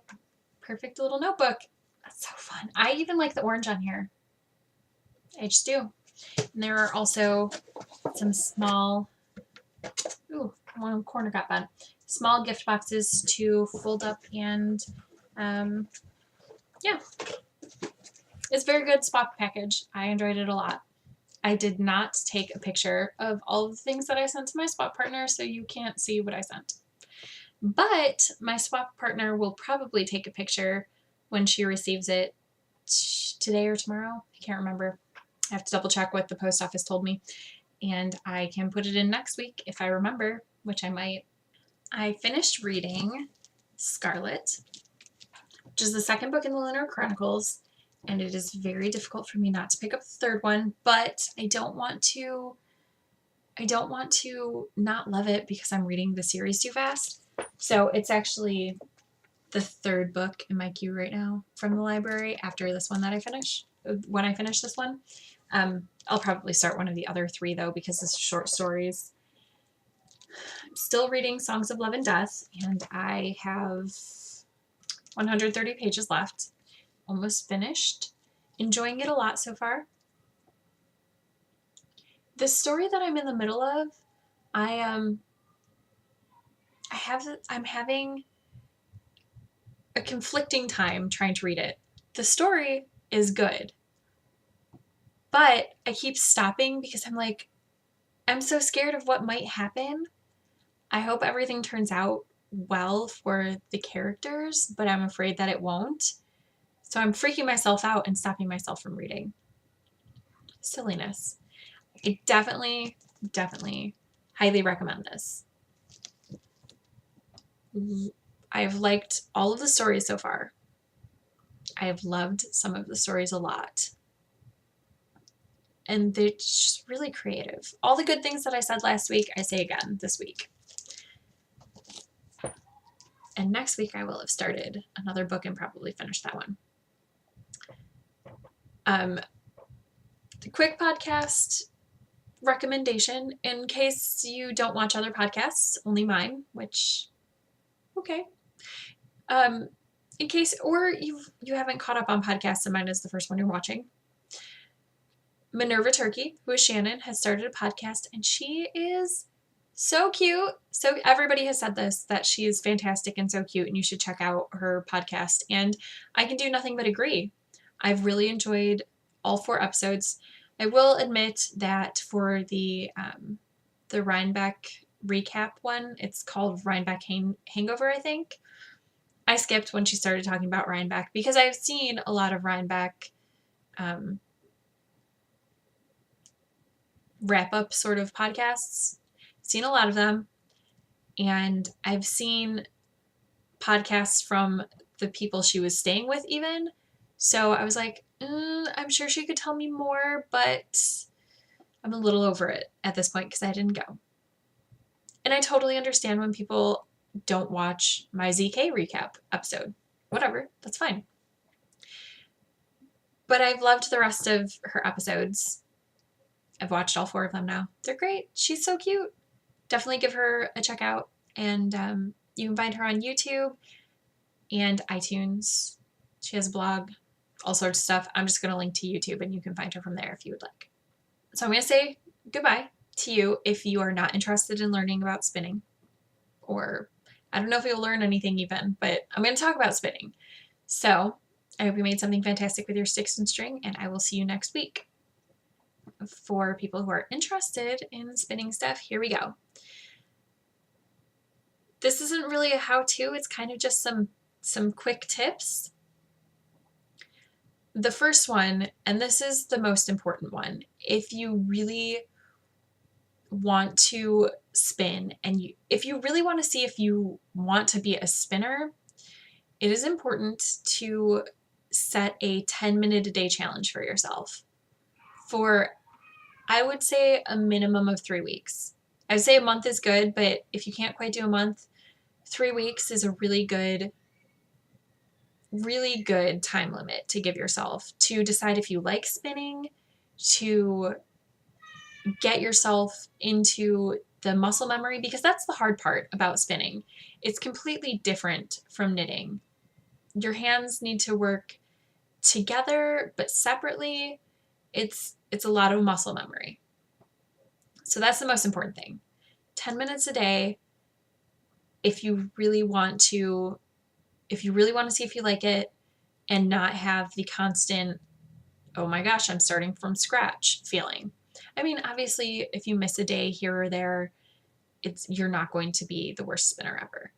perfect little notebook. That's so fun. I even like the orange on here. I just do. And there are also some small, one corner got bent, small gift boxes to fold up and, yeah. It's a very good swap package. I enjoyed it a lot. I did not take a picture of all of the things that I sent to my swap partner, so you can't see what I sent. But my swap partner will probably take a picture when she receives it today or tomorrow. I can't remember. I have to double check what the post office told me. And I can put it in next week if I remember, which I might. I finished reading Scarlet, which is the second book in the Lunar Chronicles, and it is very difficult for me not to pick up the third one, but I don't want to not love it because I'm reading the series too fast. So it's actually the third book in my queue right now from the library after this one that I finish. When I finish this one, I'll probably start one of the other three though because it's short stories. I'm still reading Songs of Love and Death, and I have 130 pages left. Almost finished. Enjoying it a lot so far. The story that I'm in the middle of, I'm having a conflicting time trying to read it. The story is good, but I keep stopping because I'm like, I'm so scared of what might happen. I hope everything turns out well for the characters, but I'm afraid that it won't. So I'm freaking myself out and stopping myself from reading. Silliness. I definitely highly recommend this. I've liked all of the stories so far. I have loved some of the stories a lot. And they're just really creative. All the good things that I said last week, I say again this week. And next week I will have started another book and probably finished that one. The quick podcast recommendation in case you don't watch other podcasts, only mine, which, okay. In case, or you haven't caught up on podcasts and mine is the first one you're watching. Minerva Turkey, who is Shannon, has started a podcast and she is so cute. So everybody has said this, that she is fantastic and so cute and you should check out her podcast. And I can do nothing but agree. I've really enjoyed all 4 episodes. I will admit that for the Rhinebeck recap one, it's called Rhinebeck Hangover, I think. I skipped when she started talking about Rhinebeck because I've seen a lot of Rhinebeck wrap-up sort of podcasts. Seen a lot of them, and I've seen podcasts from the people she was staying with even. So I was like, I'm sure she could tell me more, but I'm a little over it at this point because I didn't go. And I totally understand when people don't watch my ZK recap episode. Whatever, that's fine. But I've loved the rest of her episodes. I've watched all 4 of them now. They're great. She's so cute. Definitely give her a check out. And you can find her on YouTube and iTunes. She has a blog, all sorts of stuff. I'm just going to link to YouTube and you can find her from there if you would like. So I'm going to say goodbye to you if you are not interested in learning about spinning. Or I don't know if you'll learn anything even, but I'm going to talk about spinning. So I hope you made something fantastic with your sticks and string, and I will see you next week. For people who are interested in spinning stuff, here we go. This isn't really a how-to, it's kind of just some quick tips. The first one, and this is the most important one, if you really want to spin and if you really want to see if you want to be a spinner, it is important to set a 10-minute a day challenge for yourself for, I would say, a minimum of 3 weeks. I would say a month is good, but if you can't quite do a month, 3 weeks is a really good time limit to give yourself to decide if you like spinning, to get yourself into the muscle memory, because that's the hard part about spinning. It's completely different from knitting. Your hands need to work together but separately. It's a lot of muscle memory. So that's the most important thing. 10 minutes a day. If you really want to see if you like it and not have the constant, oh my gosh, I'm starting from scratch feeling. I mean, obviously, if you miss a day here or there, you're not going to be the worst spinner ever.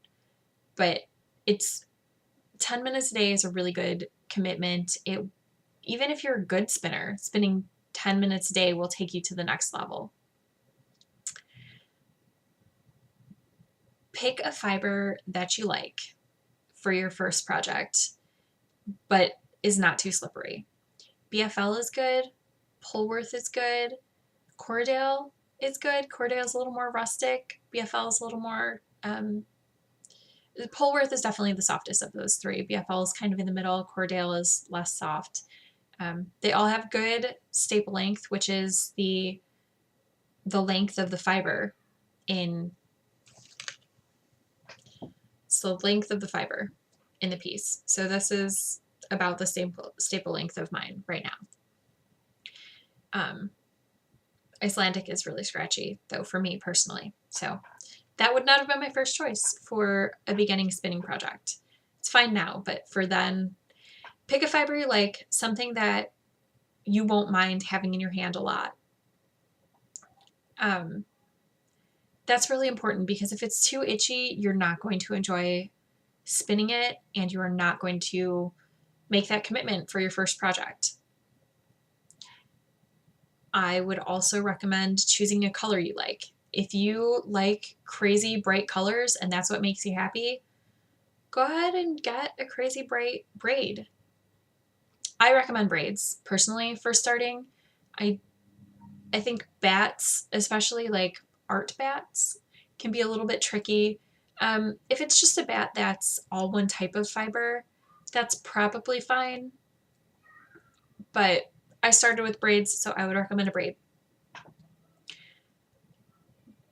But it's 10 minutes a day is a really good commitment. Even if you're a good spinner, spinning 10 minutes a day will take you to the next level. Pick a fiber that you like for your first project, but is not too slippery. BFL is good. Polworth is good. Cordale is good. Cordale is a little more rustic. BFL is a little more. Polworth is definitely the softest of those three. BFL is kind of in the middle. Cordale is less soft. They all have good staple length, which is the length of the fiber in. So length of the fiber in the piece. So this is about the staple length of mine right now. Icelandic is really scratchy, though, for me personally. So that would not have been my first choice for a beginning spinning project. It's fine now, but for then, pick a fiber you like, something that you won't mind having in your hand a lot. That's really important, because if it's too itchy, you're not going to enjoy spinning it, and you are not going to make that commitment for your first project. I would also recommend choosing a color you like. If you like crazy bright colors and that's what makes you happy, go ahead and get a crazy bright braid. I recommend braids personally for starting. I think bats, especially like art bats, can be a little bit tricky. If it's just a bat that's all one type of fiber, that's probably fine. But I started with braids, so I would recommend a braid.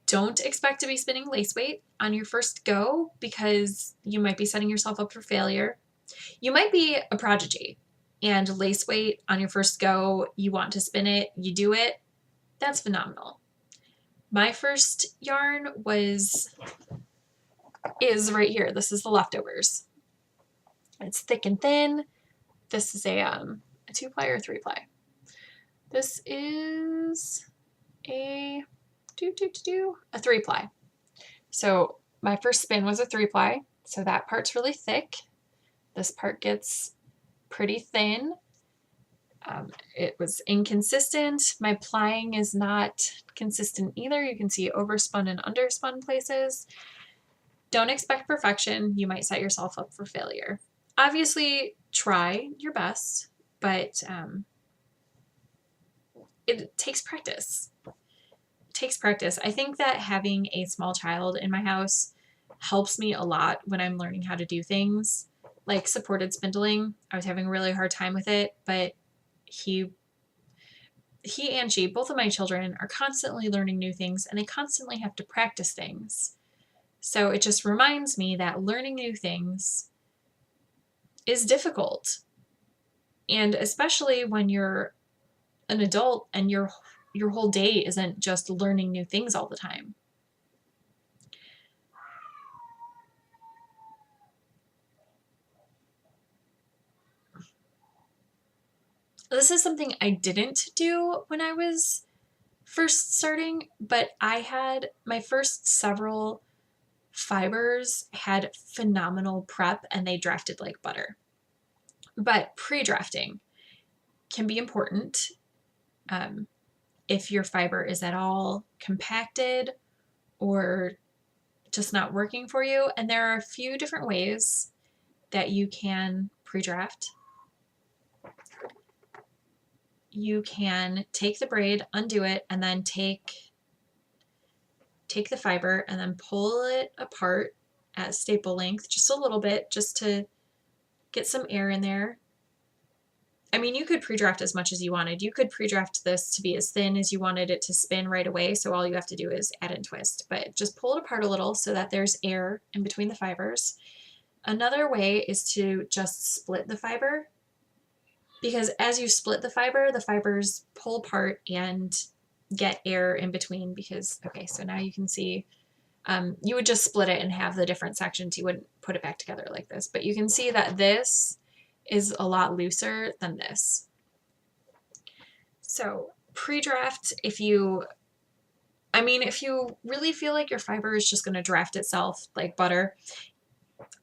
Don't expect to be spinning lace weight on your first go, because you might be setting yourself up for failure. You might be a prodigy and lace weight on your first go, you want to spin it, you do it. That's phenomenal. My first yarn is right here. This is the leftovers. It's thick and thin. This is a 2-ply or 3-ply. This is a 3-ply. So my first spin was a 3-ply. So that part's really thick. This part gets pretty thin. It was inconsistent. My plying is not consistent either. You can see overspun and underspun places. Don't expect perfection. You might set yourself up for failure. Obviously, try your best, but it takes practice. It takes practice. I think that having a small child in my house helps me a lot when I'm learning how to do things like supported spindling. I was having a really hard time with it, but he and she, both of my children, are constantly learning new things, and they constantly have to practice things. So it just reminds me that learning new things is difficult. And especially when you're an adult and your whole day isn't just learning new things all the time. This is something I didn't do when I was first starting, but I had my first several fibers had phenomenal prep and they drafted like butter. But pre-drafting can be important if your fiber is at all compacted or just not working for you. And there are a few different ways that you can pre-draft. You can take the braid, undo it, and then take the fiber and then pull it apart at staple length, just a little bit, just to get some air in there. I mean, you could pre-draft as much as you wanted. You could pre-draft this to be as thin as you wanted it to spin right away, so all you have to do is add and twist. But just pull it apart a little so that there's air in between the fibers. Another way is to just split the fiber, because as you split the fibers pull apart and get air in between because, okay, so now you can see, you would just split it and have the different sections. You wouldn't put it back together like this, but you can see that this is a lot looser than this. So pre-draft, if you really feel like your fiber is just going to draft itself like butter,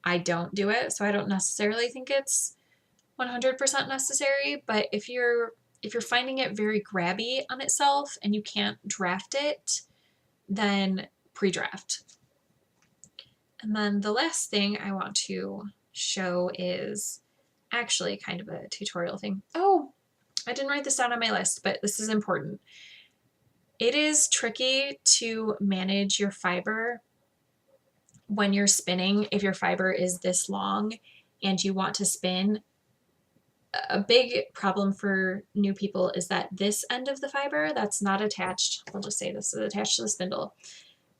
I don't do it, so I don't necessarily think it's 100% necessary, but if you're finding it very grabby on itself and you can't draft it, then pre-draft. And then the last thing I want to show is actually kind of a tutorial thing. Oh, I didn't write this down on my list, but this is important. It is tricky to manage your fiber when you're spinning if your fiber is this long and you want to spin. A big problem for new people is that this end of the fiber that's not attached, I'll just say this is attached to the spindle,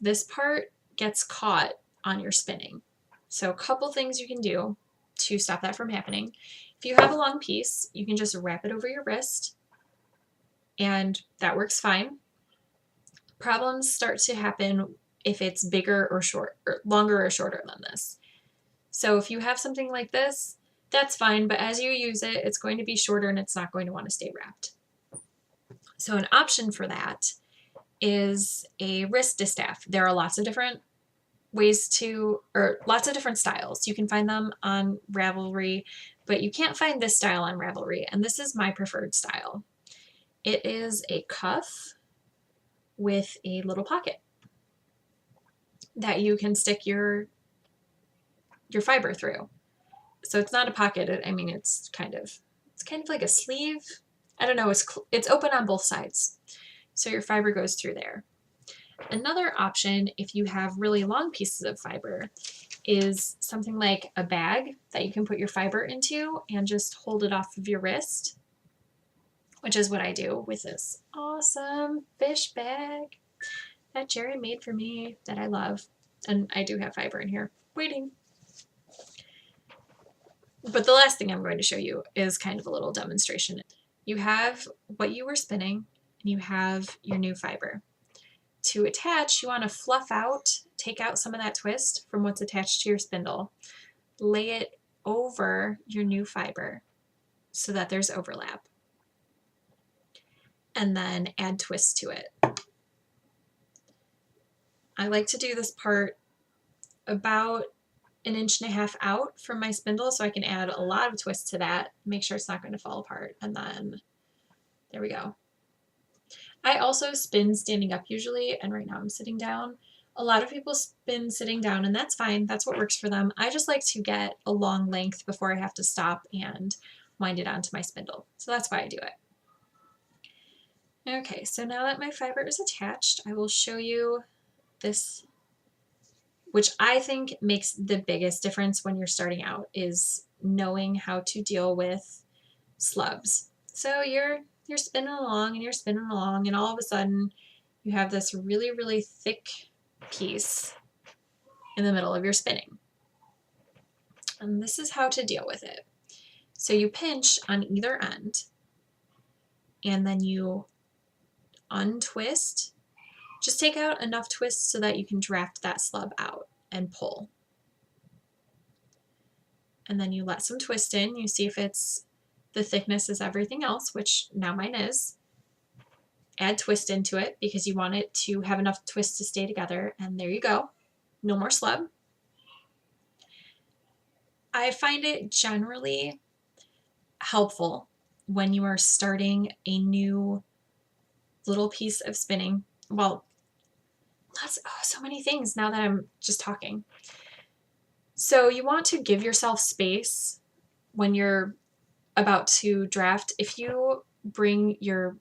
this part gets caught on your spinning. So a couple things you can do to stop that from happening. If you have a long piece, you can just wrap it over your wrist and that works fine. Problems start to happen if it's bigger or longer or shorter than this. So if you have something like this, that's fine, but as you use it, it's going to be shorter and it's not going to want to stay wrapped. So an option for that is a wrist distaff. There are lots of different lots of different styles. You can find them on Ravelry, but you can't find this style on Ravelry, and this is my preferred style. It is a cuff with a little pocket that you can stick your fiber through. So it's not a pocket. I mean, it's kind of like a sleeve. I don't know. It's open on both sides, so your fiber goes through there. Another option, if you have really long pieces of fiber, is something like a bag that you can put your fiber into and just hold it off of your wrist, which is what I do with this awesome fish bag that Jerry made for me that I love. And I do have fiber in here waiting. But the last thing I'm going to show you is kind of a little demonstration. You have what you were spinning and you have your new fiber. To attach, you want to fluff out, take out some of that twist from what's attached to your spindle, lay it over your new fiber so that there's overlap, and then add twist to it. I like to do this part about 1.5 inches out from my spindle so I can add a lot of twist to that, make sure it's not going to fall apart, and then there we go. I also spin standing up usually, and right now I'm sitting down. A lot of people spin sitting down, and that's fine. That's what works for them. I just like to get a long length before I have to stop and wind it onto my spindle. So that's why I do it. Okay, so now that my fiber is attached, I will show you this, which I think makes the biggest difference when you're starting out, is knowing how to deal with slubs. So you're spinning along and you're spinning along, and all of a sudden you have this really, really thick piece in the middle of your spinning. And this is how to deal with it. So you pinch on either end, and then you untwist. Just take out enough twist so that you can draft that slub out and pull. And then you let some twist in. You see if it's the thickness is everything else, which now mine is. Add twist into it because you want it to have enough twist to stay together, and there you go. No more slub. I find it generally helpful when you are starting a new little piece of spinning. Well, so many things now that I'm just talking. So you want to give yourself space when you're about to draft. If you bring your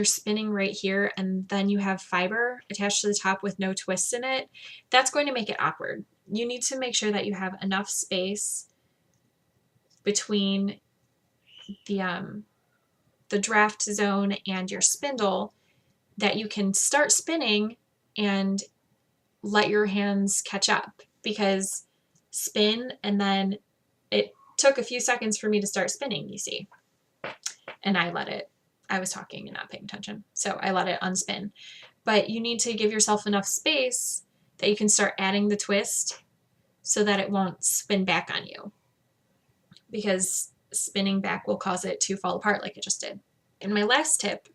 spinning right here and then you have fiber attached to the top with no twists in it, that's going to make it awkward. you need to make sure that you have enough space between the draft zone and your spindle that you can start spinning and let your hands catch up, because spin, and then it took a few seconds for me to start spinning, you see, and I was talking and not paying attention, so I let it unspin. But you need to give yourself enough space that you can start adding the twist so that it won't spin back on you, because spinning back will cause it to fall apart like it just did. And my last tip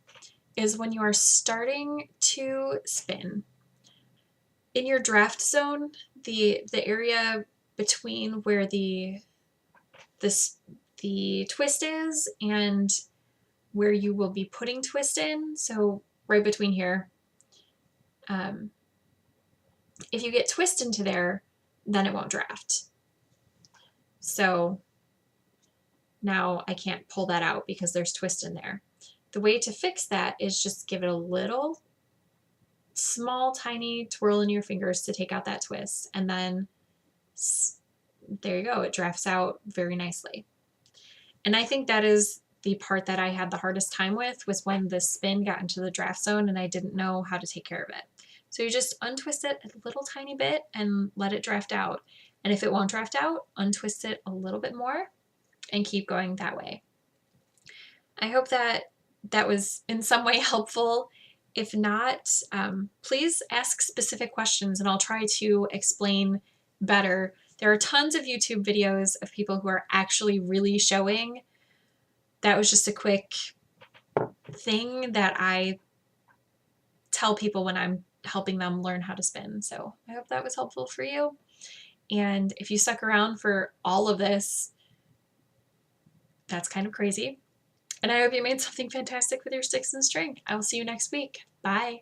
is, when you are starting to spin, in your draft zone, the area between where the twist is and where you will be putting twist in, so right between here, if you get twist into there, then it won't draft. So now I can't pull that out because there's twist in there. The way to fix that is just give it a little small tiny twirl in your fingers to take out that twist, and then there you go, it drafts out very nicely. And I think that is the part that I had the hardest time with, was when the spin got into the draft zone and I didn't know how to take care of it. So you just untwist it a little tiny bit and let it draft out. And if it won't draft out, untwist it a little bit more and keep going that way. I hope that that was in some way helpful. If not, please ask specific questions and I'll try to explain better. There are tons of YouTube videos of people who are actually really showing. That was just a quick thing that I tell people when I'm helping them learn how to spin. So I hope that was helpful for you. And if you stuck around for all of this, that's kind of crazy. And I hope you made something fantastic with your sticks and string. I will see you next week. Bye.